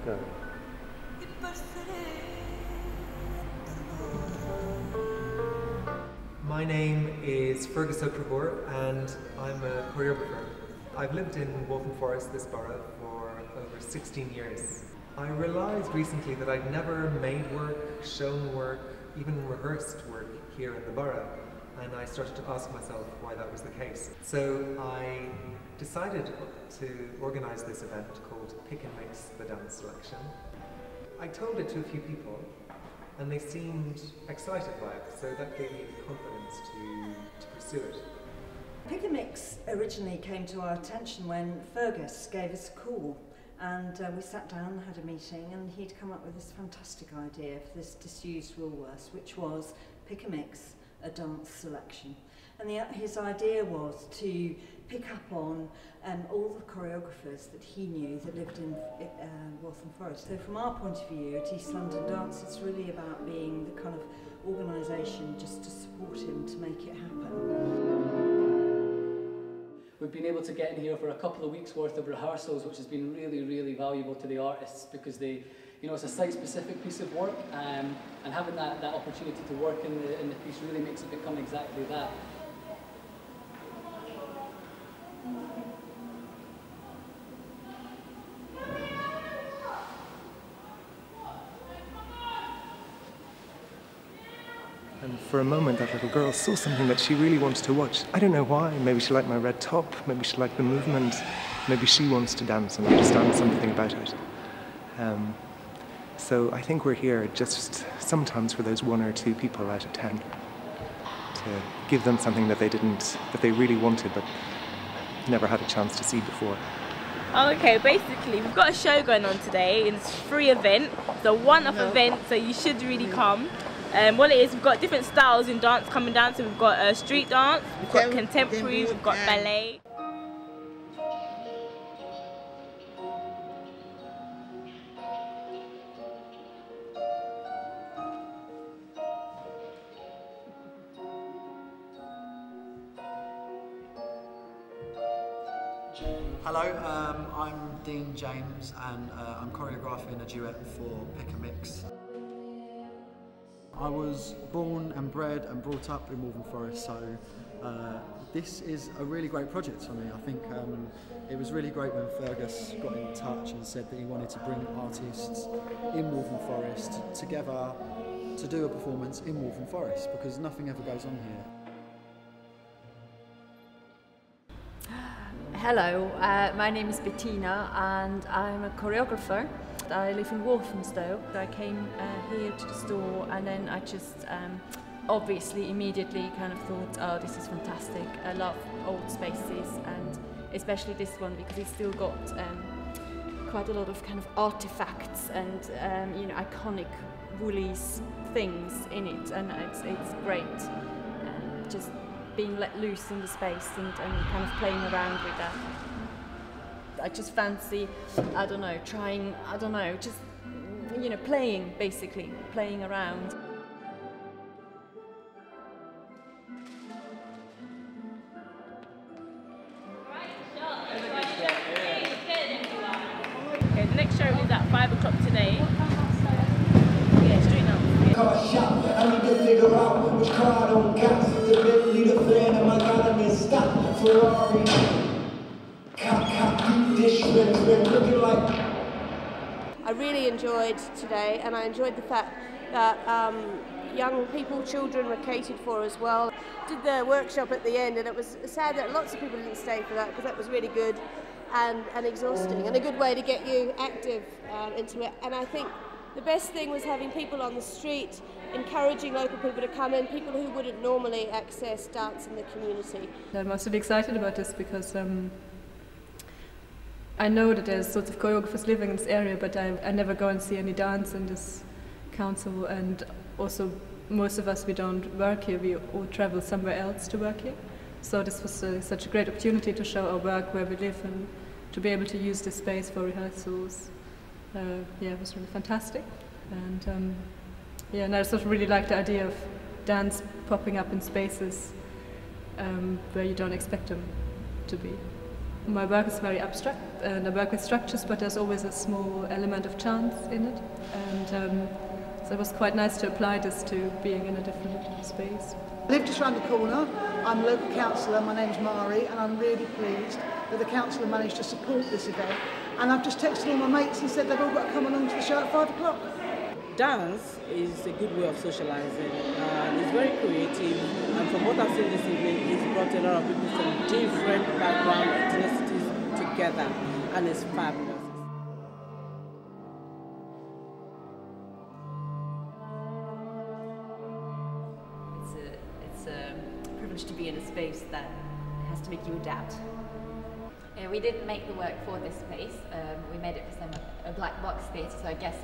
Go. My name is Fearghus O'Conchuir and I'm a choreographer. I've lived in Waltham Forest, this borough, for over 16 years. I realised recently that I'd never made work, shown work, even rehearsed work here in the borough, and I started to ask myself why that was the case. So I decided to organise this event called Pick and Mix the Dance Selection. I told it to a few people and they seemed excited by it, so that gave me the confidence to pursue it. Pick and Mix originally came to our attention when Fearghus gave us a call, and we sat down, had a meeting, and he'd come up with this fantastic idea for this disused Woolworths, which was Pick and Mix a dance selection. And his idea was to pick up on all the choreographers that he knew that lived in Waltham Forest. So from our point of view at East London Dance, it's really about being the kind of organisation just to support him to make it happen. We've been able to get in here for a couple of weeks worth of rehearsals, which has been really, really valuable to the artists, because they, you know, it's a site-specific piece of work, and having that opportunity to work in the piece really makes it become exactly that. And for a moment that little girl saw something that she really wanted to watch. I don't know why. Maybe she liked my red top, maybe she liked the movement, maybe she wants to dance and understand something about it. So I think we're here just sometimes for those 1 or 2 people out of 10 to give them something that they really wanted but never had a chance to see before. Okay, basically we've got a show going on today. It's a free event. It's a one-off event, so you should really come. What it is, we've got different styles in dance coming down. So we've got street dance, we've got contemporary, we've got ballet. Hello, I'm Dean James and I'm choreographing a duet for Pick and Mix. I was born and bred and brought up in Waltham Forest, so this is a really great project for me. I think it was really great when Fearghus got in touch and said that he wanted to bring artists in Waltham Forest together to do a performance in Waltham Forest, because nothing ever goes on here. Hello, my name is Bettina and I'm a choreographer. I live in Walthamstone. I came here to the store and then I just obviously immediately kind of thought, oh, this is fantastic. I love old spaces, and especially this one because it's still got quite a lot of kind of artifacts and you know, iconic woolies things in it, and it's great. Just being let loose in the space and kind of playing around with that. I just fancy, I don't know, trying, I don't know, just, you know, playing, basically, playing around. Okay, the next show is at 5 o'clock today. Yeah, street dance. I need to figure out which car I don't got. The Bentley, the fan, and my God, I stop. Ferrari. I really enjoyed today, and I enjoyed the fact that young people, children were catered for as well. Did the workshop at the end, and it was sad that lots of people didn't stay for that, because that was really good and exhausting, and a good way to get you active into it. And I think the best thing was having people on the street, encouraging local people to come in, people who wouldn't normally access dance in the community. I'm also excited about this because I know that there's sorts of choreographers living in this area, but I never go and see any dance in this council, and also most of us, we don't work here, we all travel somewhere else to work here. So this was such a great opportunity to show our work where we live and to be able to use this space for rehearsals. Yeah, it was really fantastic. And yeah, and I sort of really like the idea of dance popping up in spaces where you don't expect them to be. My work is very abstract and I work with structures, but there's always a small element of chance in it. And so it was quite nice to apply this to being in a different space. I live just round the corner. I'm a local councillor, my name's Mari, and I'm really pleased that the council managed to support this event. And I've just texted all my mates and said they've all got to come along to the show at 5 o'clock. Dance is a good way of socializing. It's very creative, and from what I've seen this evening, it's brought a lot of people from different backgrounds, ethnicities together, and it's fabulous. It's a privilege to be in a space that has to make you adapt. Yeah, we didn't make the work for this space. We made it for a black box theatre, so I guess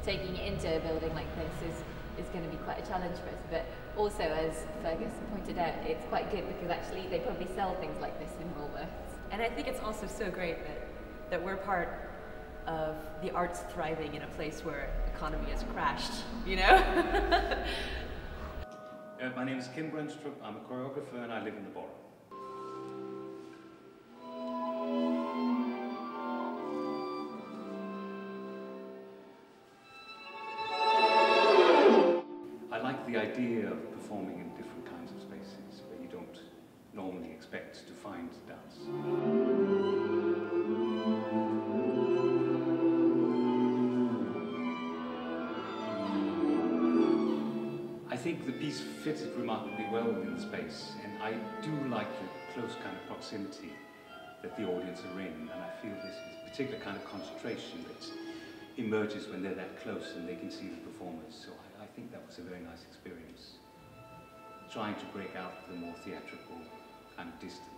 taking it into a building like this is going to be quite a challenge for us. But also, as Fearghus pointed out, it's quite good because actually they probably sell things like this in Woolworths. And I think it's also so great that we're part of the arts thriving in a place where economy has crashed, you know? My name is Kim Brenstrup, I'm a choreographer and I live in the borough. I like the idea of performing in different kinds of spaces where you don't normally expect to find dance. I think the piece fitted remarkably well in the space, and I do like the close kind of proximity that the audience are in, and I feel this is a particular kind of concentration that emerges when they're that close and they can see the performers. So I think that was a very nice experience, trying to break out the more theatrical kind of distance.